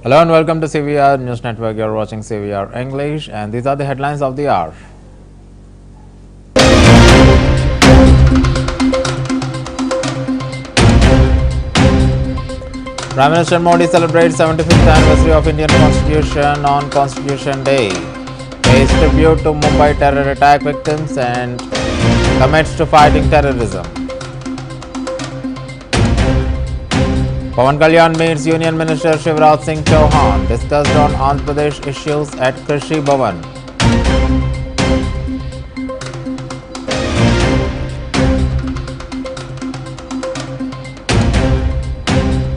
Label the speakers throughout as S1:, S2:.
S1: Hello and welcome to CVR News Network. You are watching CVR English, and these are the headlines of the hour. Prime Minister Modi celebrates 75th anniversary of Indian Constitution on Constitution Day. Pays tribute to Mumbai terror attack victims and commits to fighting terrorism. Pawan Kalyan meets Union Minister Shivraj Singh Chauhan, discussed on Andhra Pradesh issues at Krishi Bhavan.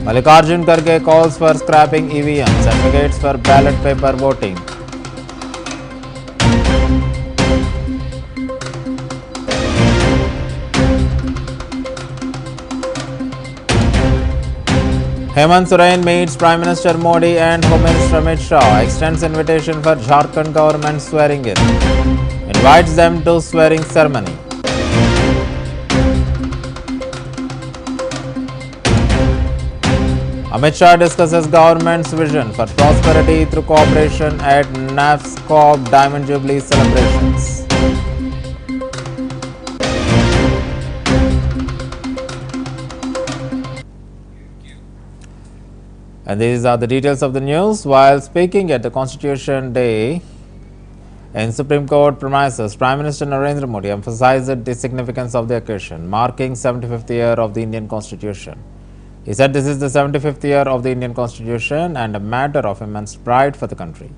S1: Mallikarjun Kharge calls for scrapping EVMs, advocates for ballot paper voting. Hemant Soren meets Prime Minister Modi and Home Minister Amit Shah, extends invitation for Jharkhand government swearing in, invites them to swearing ceremony. Amit Shah discusses government's vision for prosperity through cooperation at NAFSCOP Diamond Jubilee celebrations. And these are the details of the news. While speaking at the Constitution Day in Supreme Court premises, Prime Minister Narendra Modi emphasized the significance of the occasion, marking 75th year of the Indian Constitution. He said this is the 75th year of the Indian Constitution and a matter of immense pride for the country.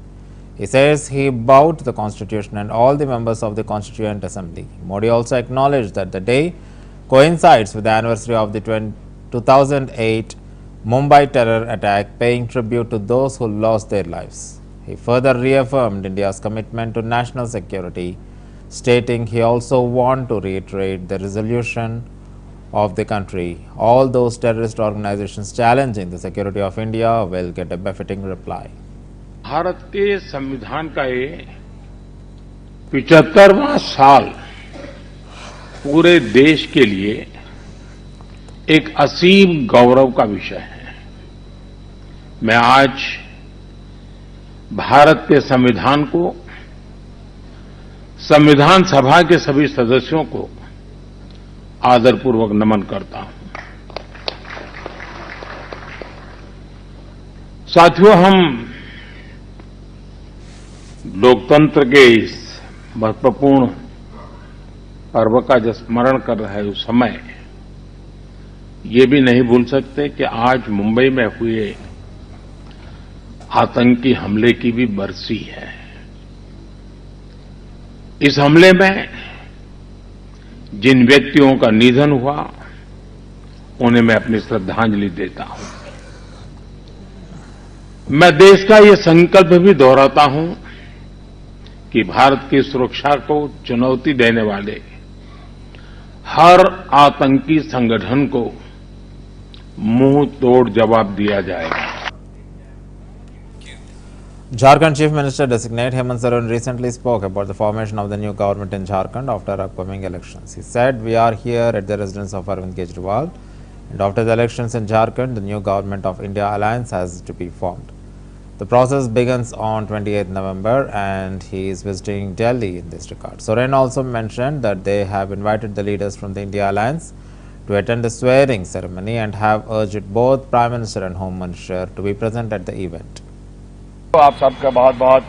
S1: He says he bowed to the Constitution and all the members of the Constituent Assembly. Modi also acknowledged that the day coincides with the anniversary of the 2008 Mumbai terror attack, paying tribute to those who lost their lives. He further reaffirmed India's commitment to national security, stating he also wants to reiterate the resolution of the country. All those terrorist organizations challenging the security of India will get a befitting reply.
S2: Bharat के संविधान का ये 75वां साल पूरे देश के लिए एक असीम गौरव का विषय है। मैं आज भारत के संविधान को, संविधान सभा के सभी सदस्यों को आदरपूर्वक नमन करता हूं। साथियों, हम लोकतंत्र के इस महत्वपूर्ण पर्व का जब स्मरण कर रहे उस समय ये भी नहीं भूल सकते कि आज मुंबई में हुए आतंकी हमले की भी बरसी है। इस हमले में जिन व्यक्तियों का निधन हुआ उन्हें मैं अपनी श्रद्धांजलि देता हूं। मैं देश का ये संकल्प भी दोहराता हूं कि भारत की सुरक्षा को चुनौती देने वाले हर आतंकी संगठन को मुंह तोड़ जवाब दिया जाएगा।
S1: Jharkhand Chief Minister designate Hemant Soren recently spoke about the formation of the new government in Jharkhand after upcoming elections. He said, "We are here at the residence of Arvind Kejriwal, and after the elections in Jharkhand, the new government of India Alliance has to be formed. The process begins on 28th November and he is visiting Delhi in this regard." Soren also mentioned that they have invited the leaders from the India Alliance to attend the swearing ceremony and have urged both Prime Minister and Home Minister to be present at the event.
S3: आप सबका बहुत बहुत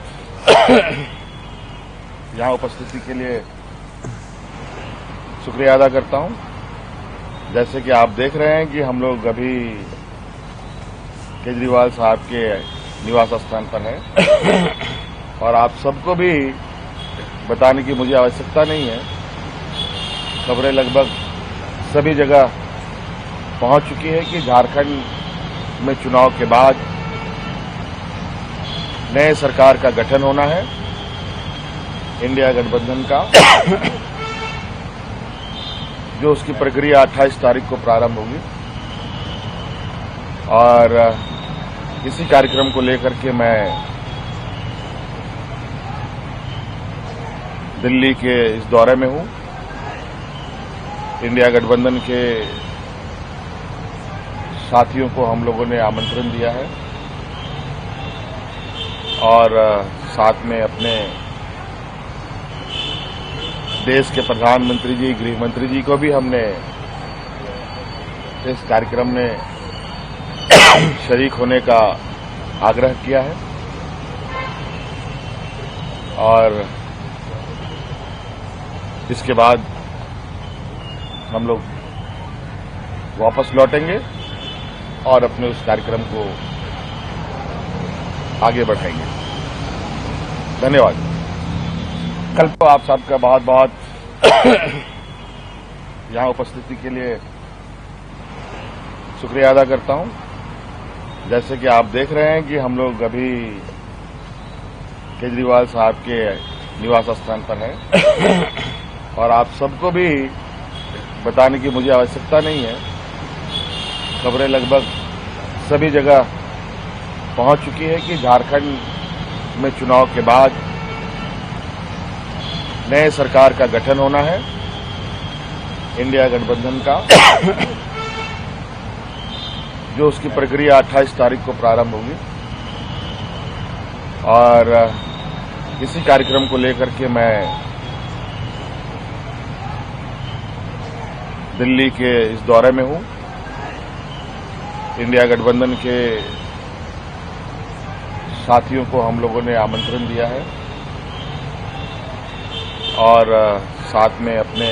S3: यहाँ उपस्थिति के लिए शुक्रिया अदा करता हूँ। जैसे कि आप देख रहे हैं कि हम लोग अभी केजरीवाल साहब के निवास स्थान पर हैं और आप सबको भी बताने की मुझे आवश्यकता नहीं है। खबरें लगभग सभी जगह पहुंच चुकी है कि झारखंड में चुनाव के बाद नए सरकार का गठन होना है, इंडिया गठबंधन का, जो उसकी प्रक्रिया 28 तारीख को प्रारंभ होगी। और इसी कार्यक्रम को लेकर के मैं दिल्ली के इस दौरे में हूं। इंडिया गठबंधन के साथियों को हम लोगों ने आमंत्रण दिया है और साथ में अपने देश के प्रधानमंत्री जी, गृह मंत्री जी को भी हमने इस कार्यक्रम में शरीक होने का आग्रह किया है और इसके बाद हम लोग वापस लौटेंगे और अपने उस कार्यक्रम को आगे बढ़ाएंगे। धन्यवाद। कल तो आप सबका बहुत बहुत यहाँ उपस्थिति के लिए शुक्रिया अदा करता हूं। जैसे कि आप देख रहे हैं कि हम लोग अभी केजरीवाल साहब के निवास स्थान पर हैं और आप सबको भी बताने की मुझे आवश्यकता नहीं है। खबरें लगभग सभी जगह पहुंच चुकी है कि झारखंड में चुनाव के बाद नए सरकार का गठन होना है, इंडिया गठबंधन का, जो उसकी प्रक्रिया 28 तारीख को प्रारंभ होगी और इसी कार्यक्रम को लेकर के मैं दिल्ली के इस दौरे में हूं। इंडिया गठबंधन के साथियों को हम लोगों ने आमंत्रण दिया है और साथ में अपने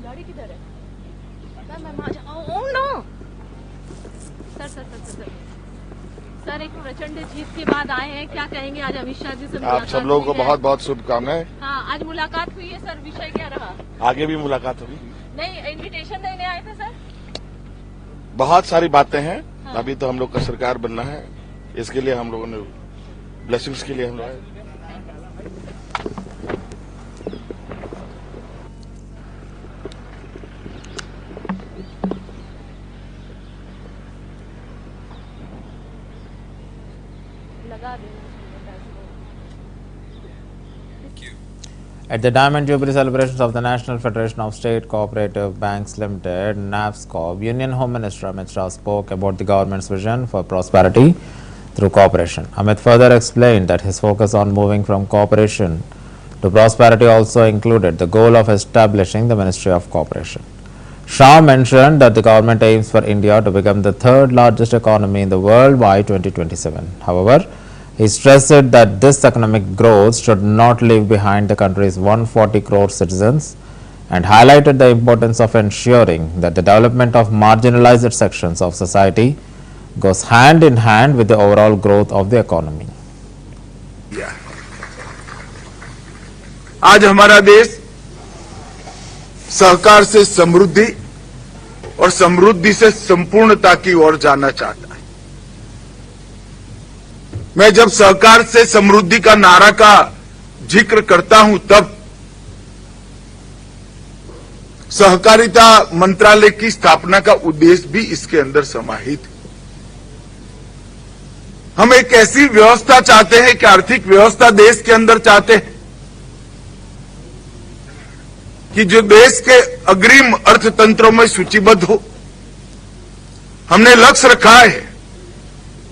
S4: गाड़ी किधर है? मैं वहां जाऊं ना। सर एक प्रचंड जीत के बाद आए हैं, क्या कहेंगे? आज अमित शाह जी से
S3: आप सब लोगों को बहुत बहुत शुभकामनाएं।
S4: हाँ, आज मुलाकात हुई है सर, विषय क्या रहा?
S3: आगे भी मुलाकात होगी।
S4: नहीं, इनविटेशन देने आए थे सर।
S3: बहुत सारी बातें हैं।
S4: हाँ।
S3: अभी तो हम लोग का सरकार बनना है, इसके लिए हम लोगों ने ब्लेसिंग्स के लिए हम लोग आए।
S1: At the Diamond Jubilee celebrations of the National Federation of State Cooperative Banks Limited, NAFSCOB, Union Home Minister Amit Shah spoke about the government's vision for prosperity through cooperation. Amit further explained that his focus on moving from cooperation to prosperity also included the goal of establishing the Ministry of Cooperation. Shah mentioned that the government aims for India to become the third largest economy in the world by 2027. However, he stressed that this economic growth should not leave behind the country's 140 crore citizens and highlighted the importance of ensuring that the development of marginalized sections of society goes hand in hand with the overall growth of the economy.
S5: आज हमारा देश सहकार से समृद्धि और समृद्धि से संपूर्णता की ओर जाना चाहता है। मैं जब सहकार से समृद्धि का नारा का जिक्र करता हूं तब सहकारिता मंत्रालय की स्थापना का उद्देश्य भी इसके अंदर समाहित है। हम एक ऐसी व्यवस्था चाहते हैं कि आर्थिक व्यवस्था देश के अंदर चाहते हैं कि जो देश के अग्रिम अर्थतंत्रों में सूचीबद्ध हो। हमने लक्ष्य रखा है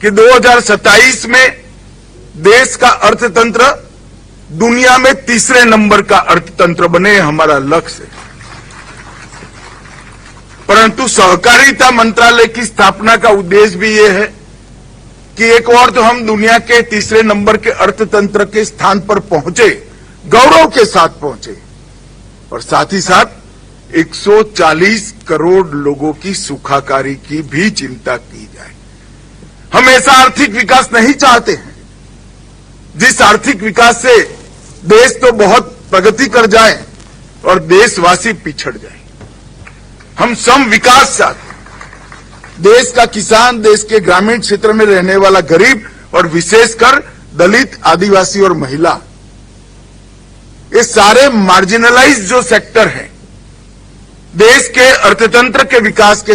S5: कि 2027 में देश का अर्थतंत्र दुनिया में तीसरे नंबर का अर्थतंत्र बने, हमारा लक्ष्य है। परंतु सहकारिता मंत्रालय की स्थापना का उद्देश्य भी यह है कि एक और तो हम दुनिया के तीसरे नंबर के अर्थतंत्र के स्थान पर पहुंचे, गौरव के साथ पहुंचे, और साथ ही साथ 140 करोड़ लोगों की सुखाकारी की भी चिंता की जाए। हम ऐसा आर्थिक विकास नहीं चाहते हैं जिस आर्थिक विकास से देश तो बहुत प्रगति कर जाए और देशवासी पिछड़ जाए। हम सम विकास चाहते हैं। देश का किसान, देश के ग्रामीण क्षेत्र में रहने वाला गरीब और विशेषकर दलित, आदिवासी और महिला, ये सारे मार्जिनलाइज जो सेक्टर हैं, देश के अर्थतंत्र के विकास के